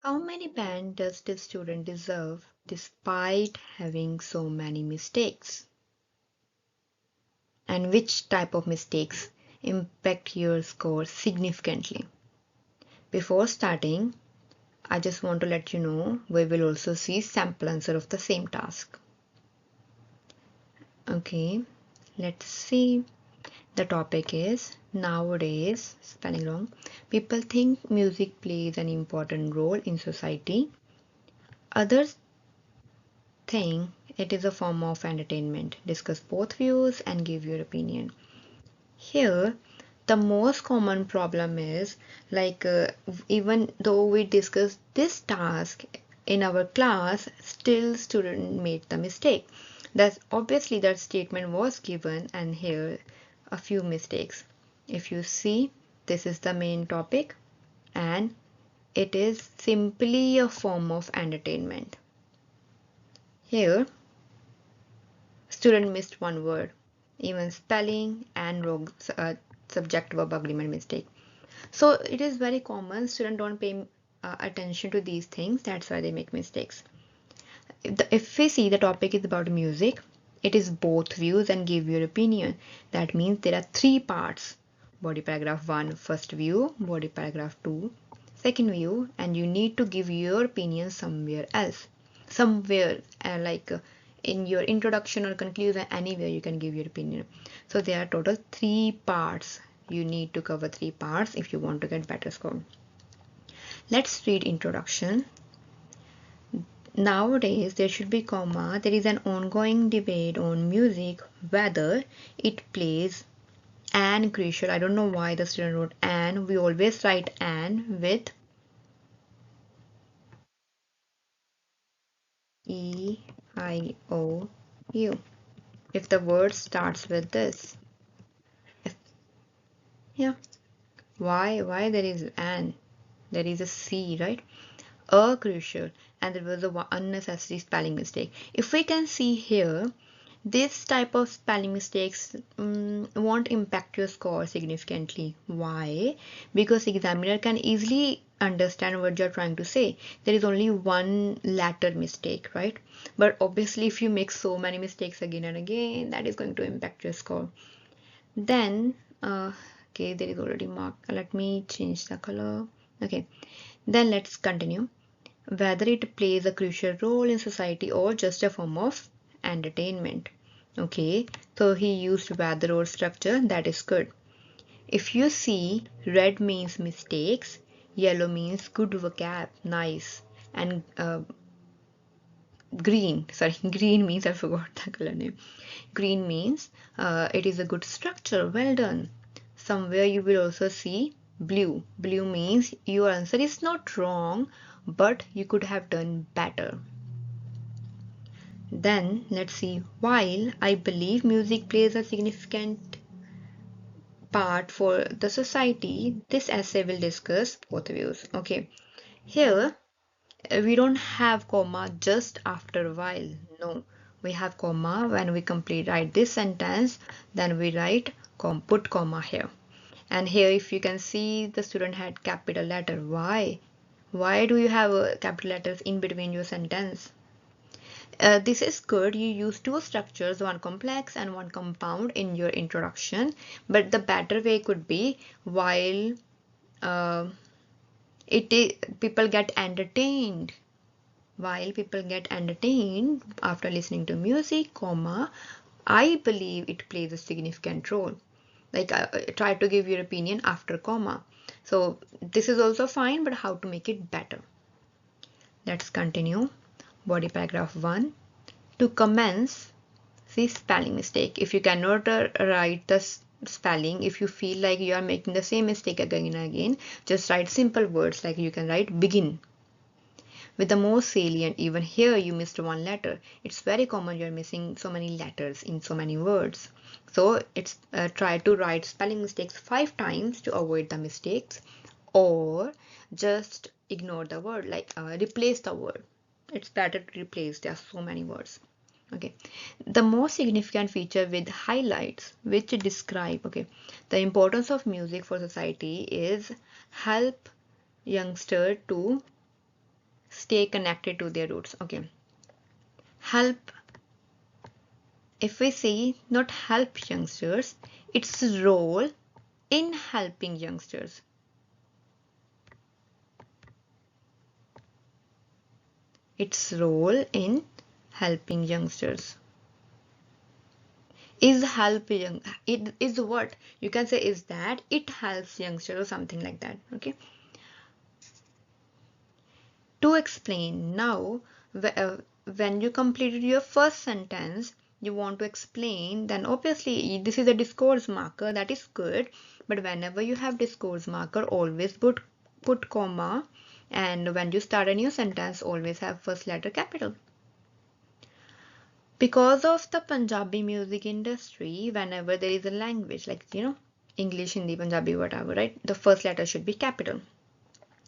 How many band does this student deserve despite having so many mistakes? And which type of mistakes impact your score significantly? Before starting, I just want to let you know we will also see sample answer of the same task. Okay, let's see. The topic is nowadays, spelling wrong, people think music plays an important role in society. Others think it is a form of entertainment. Discuss both views and give your opinion. Here, the most common problem is even though we discuss this task in our class, still student made the mistake. That's obviously that statement was given, and here a few mistakes. If you see, this is the main topic, and it is simply a form of entertainment. Here, student missed one word, even spelling and wrong subject verb agreement mistake. So it is very common. Students don't pay attention to these things. That's why they make mistakes. If we see the topic is about music, it is both views and give your opinion. That means there are three parts. Body paragraph 1, first view, body paragraph 2, second view, and you need to give your opinion somewhere else. Somewhere in your introduction or conclusion, anywhere you can give your opinion. So there are total three parts. You need to cover three parts if you want to get better score. Let's read introduction. Nowadays, there should be comma. There is an ongoing debate on music, whether it plays an crucial. I don't know why the student wrote an. We always write an with E-I-O-U. If the word starts with this. If, yeah. Why there is an? There is a C, right? A crucial, and there was a unnecessary spelling mistake. If we can see here, this type of spelling mistakes won't impact your score significantly. Why? Because examiner can easily understand what you're trying to say. There is only one letter mistake, right? But obviously if you make so many mistakes again and again, that is going to impact your score. Then okay, there is already mark. Let me change the color. Okay, then let's continue. Whether it plays a crucial role in society or just a form of entertainment. Okay, so he used whether or structure. That is good. If you see, red means mistakes, yellow means good vocab, nice, and green, sorry, green means, I forgot the color name. Green means it is a good structure, well done. Somewhere you will also see blue. Blue means your answer is not wrong, but you could have done better. Then let's see, while I believe music plays a significant part for the society, this essay will discuss both views. Okay, here we don't have comma just after a while. No, we have comma when we complete write this sentence, then we write put comma here. And here if you can see, the student had capital letter. Why do you have capital letters in between your sentence? This is good. You use two structures, one complex and one compound in your introduction, but the better way could be while uh, people get entertained. While people get entertained after listening to music, comma, I believe it plays a significant role. Like try to give your opinion after comma. So this is also fine, but how to make it better? Let's continue. Body paragraph 1. To commence, see spelling mistake. If you cannot write the spelling, if you feel like you are making the same mistake again and again, just write simple words, like you can write begin with the most salient. Even here you missed one letter. It's very common you're missing so many letters in so many words. So it's try to write spelling mistakes 5 times to avoid the mistakes, or just ignore the word, like replace the word. It's better to replace. There are so many words. Okay, the most significant feature with highlights which describe, okay, the importance of music for society is help youngster to stay connected to their roots. Okay, help. If we say not help youngsters, its role in helping youngsters. Its role in helping youngsters. Is helping, it is what you can say is that it helps youngsters or something like that. Okay, to explain now, when you completed your first sentence, you want to explain, then obviously this is a discourse marker, that is good, but whenever you have discourse marker, always put comma, and when you start a new sentence, always have first letter capital. Because of the Punjabi music industry, whenever there is a language like, English, Hindi, Punjabi, whatever, right, the first letter should be capital.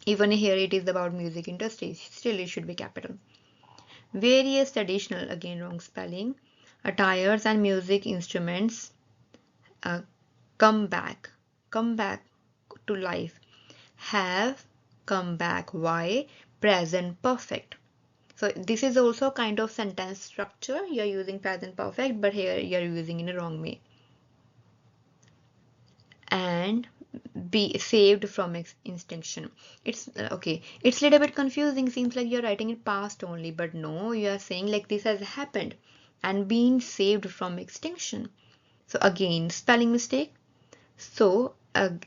Even here it is about music industry, still it should be capital. Various traditional, again wrong spelling, attires and music instruments uh, come back to life, have come back. Why? Present perfect. So this is also kind of sentence structure. You're using present perfect, but here you're using in a wrong way. And be saved from extinction. It's okay. It's a little bit confusing. Seems like you're writing in past only, but no, you are saying like this has happened and been saved from extinction. So again, spelling mistake. So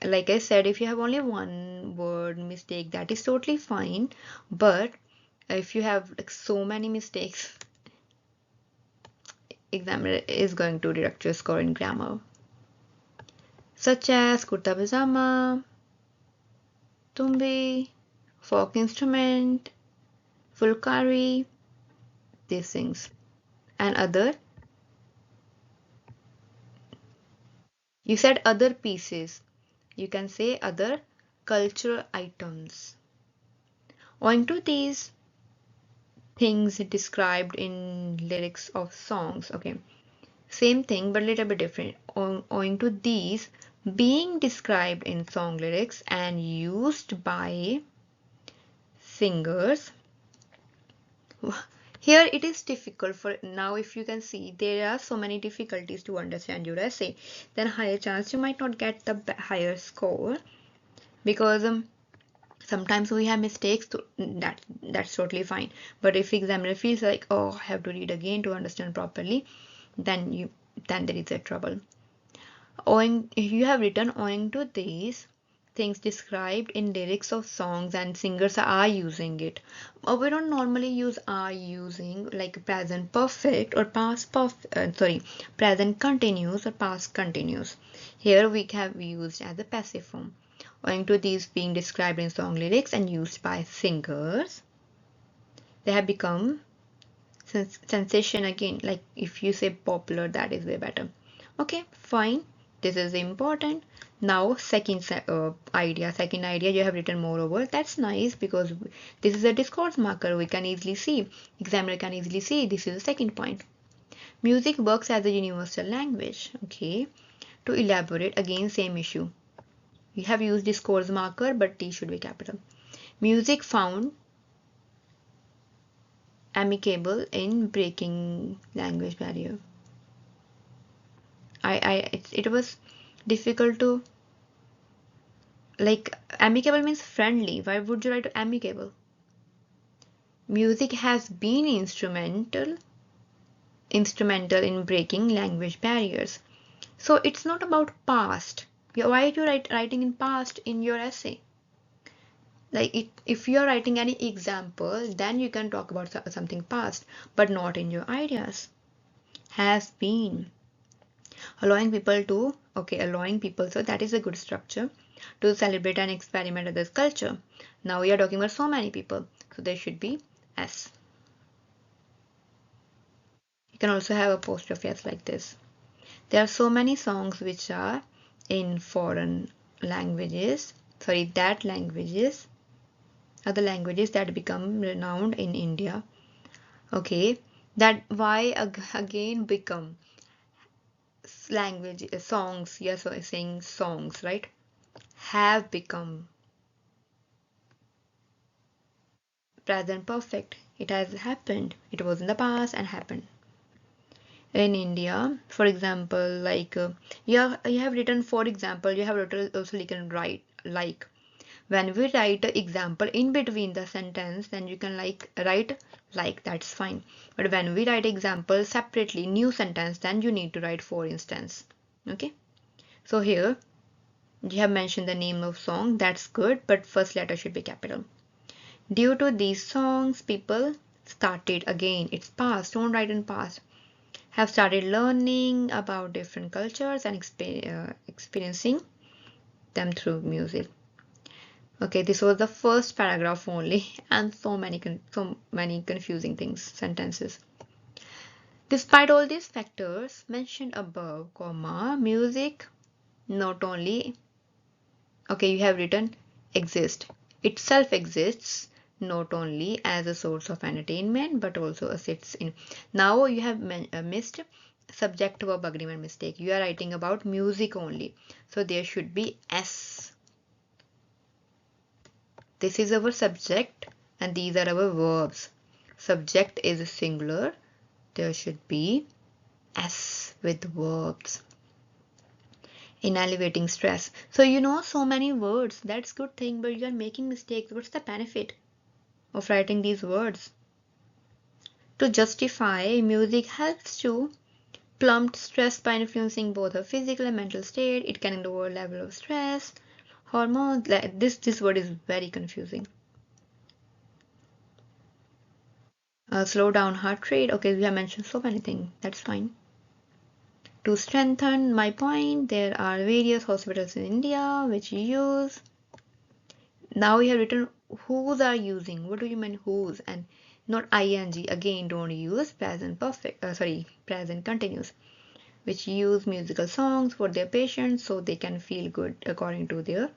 like I said, if you have only one word mistake, that is totally fine. But if you have like so many mistakes, examiner is going to deduct your score in grammar, such as kurta pajama, tumbi, folk instrument, fulkari, these things. And other, you said other pieces. You can say other cultural items. Owing to these things described in lyrics of songs. Okay, same thing but little bit different. Owing to these being described in song lyrics and used by singers. Here it is difficult for now. If you can see, there are so many difficulties to understand your essay, then higher chance you might not get the higher score, because sometimes we have mistakes to, that's totally fine. But if examiner feels like, oh, I have to read again to understand properly, then there is a trouble. Owing, you have written owing to these things described in lyrics of songs and singers are using it. We don't normally use are using like present perfect or past perfect, present continuous or past continuous. Here we have used as a passive form. Owing to these being described in song lyrics and used by singers, they have become sensation. Again, like if you say popular, that is way better. Okay, fine, this is important. Now second idea you have written moreover, that's nice, because this is a discourse marker, we can easily see, examiner can easily see this is the second point. Music works as a universal language. Okay, to elaborate, again same issue, we have used discourse marker but T should be capital. Music found amicable in breaking language barrier. It was difficult to, like, amicable means friendly. Why would you write amicable? Music has been instrumental in breaking language barriers. So it's not about past. Why are you writing in past in your essay? Like if you're writing any example, then you can talk about something past, but not in your ideas. Has been. Allowing people to, okay, allowing people, so that is a good structure, to celebrate and experiment others' culture. Now we are talking about so many people, so there should be S. You can also have apostrophe S like this. There are so many songs which are in foreign languages, that languages, other languages that become renowned in India. Okay, that why again become language songs. Yes, so saying songs, right? Have become present perfect. It has happened. It was in the past and happened. In India, for example, like you have written, for example, you have also written write like. When we write an example in between the sentence, then you can like write like, that's fine. But when we write example separately, new sentence, then you need to write for instance. Okay. So here you have mentioned the name of song, that's good, but first letter should be capital. Due to these songs, people started again. It's past, don't write in past. Have started learning about different cultures and experiencing them through music. Okay, this was the first paragraph only, and so many confusing things, sentences. Despite all these factors mentioned above, comma, music not only, okay, you have written exist. Itself exists not only as a source of entertainment but also assists in. Now you have missed subject verb agreement mistake. You are writing about music only. So there should be S. This is our subject and these are our verbs. Subject is singular. There should be S with verbs. In alleviating stress. So you know so many words. That's good thing, but you are making mistakes. What's the benefit of writing these words? To justify, music helps to plummet stress by influencing both a physical and mental state. It can lower level of stress, hormones. This word is very confusing. Slow down heart rate. Okay, we have mentioned so many things. That's fine. To strengthen my point, there are various hospitals in India which use. Now we have written whose are using. What do you mean whose? And not ing. Again, don't use present perfect. Present continuous. Which use musical songs for their patients so they can feel good according to their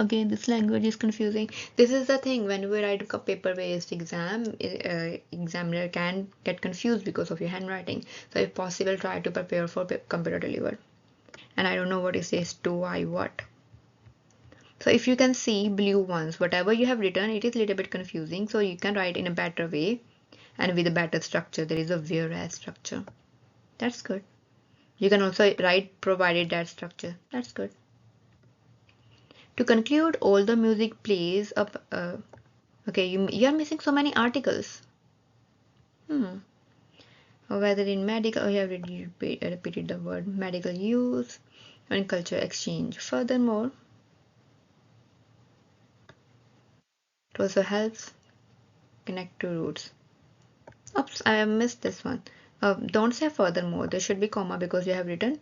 again, this language is confusing. This is the thing, when we write a paper-based exam, examiner can get confused because of your handwriting. So if possible, try to prepare for computer delivered. And I don't know what it says to I what. So if you can see blue ones, whatever you have written, it is a little bit confusing. So you can write in a better way and with a better structure. There is a whereas structure. That's good. You can also write provided that structure. That's good. To conclude, all the music plays up. Okay, you are missing so many articles. Or whether in medical, oh, you have repeated the word medical use and culture exchange. Furthermore, it also helps connect to roots. Oops, I have missed this one. Don't say furthermore. There should be comma because you have written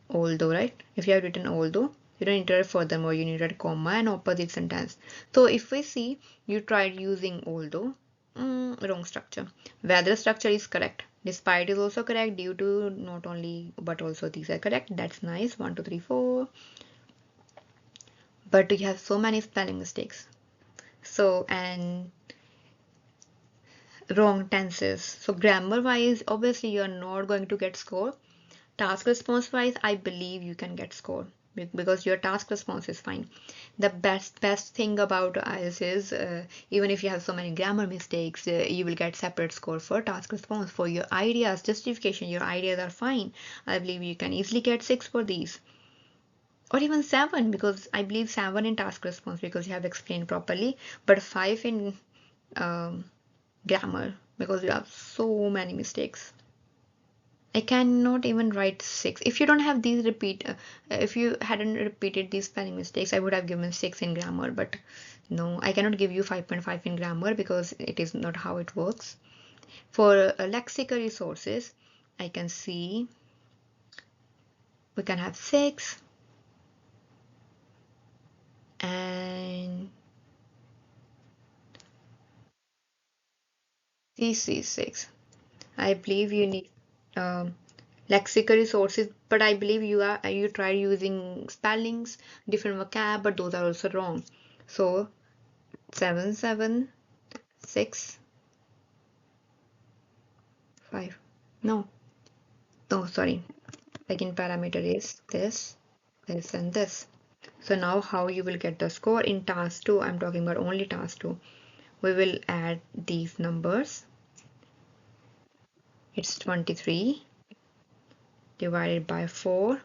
although, right? If you have written although, you don't need to write furthermore. You need to write comma and opposite sentence. So if we see you tried using although, wrong structure. Whether structure is correct. Despite is also correct due to not only but also these are correct. That's nice. 1, 2, 3, 4. But you have so many spelling mistakes. So and wrong tenses. So grammar wise, obviously you are not going to get score. Task response wise, I believe you can get score because your task response is fine. The best thing about IELTS is even if you have so many grammar mistakes, you will get separate score for task response. For your ideas, justification, your ideas are fine. I believe you can easily get 6 for these. Or even 7 because I believe 7 in task response because you have explained properly, but 5 in um, grammar because you have so many mistakes. I cannot even write 6. If you don't have these if you hadn't repeated these spelling mistakes, I would have given 6 in grammar, but no, I cannot give you 5.5 in grammar because it is not how it works. For lexical resources, I can see we can have 6 and CC6. I believe you need um, lexical resources, but I believe you tried using spellings, different vocab, but those are also wrong. So 7, 7, 6, 5. No, no, sorry. Second parameter is this. this and this. So now how you will get the score in task 2, I'm talking about only task 2. We will add these numbers. It's 23 divided by 4,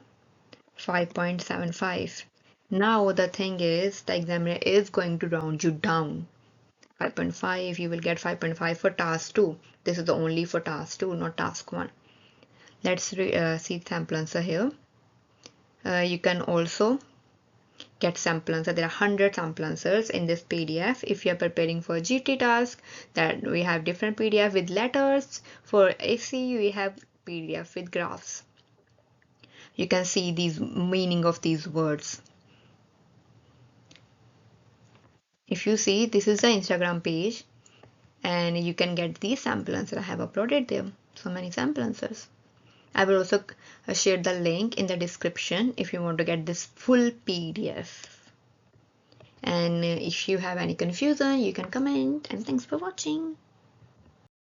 5.75. Now the thing is, the examiner is going to round you down. 5.5, you will get 5.5 for task 2. This is the only for task 2, not task 1. Let's see sample answer here. You can also get sample answer. There are 100 sample answers in this PDF. If you are preparing for GT task, that we have different PDF with letters. For AC, we have PDF with graphs. You can see these meaning of these words. If you see, this is the Instagram page, and you can get these sample answers. I have uploaded them. So many sample answers. I will also share the link in the description if you want to get this full PDF. And if you have any confusion, you can comment. And thanks for watching.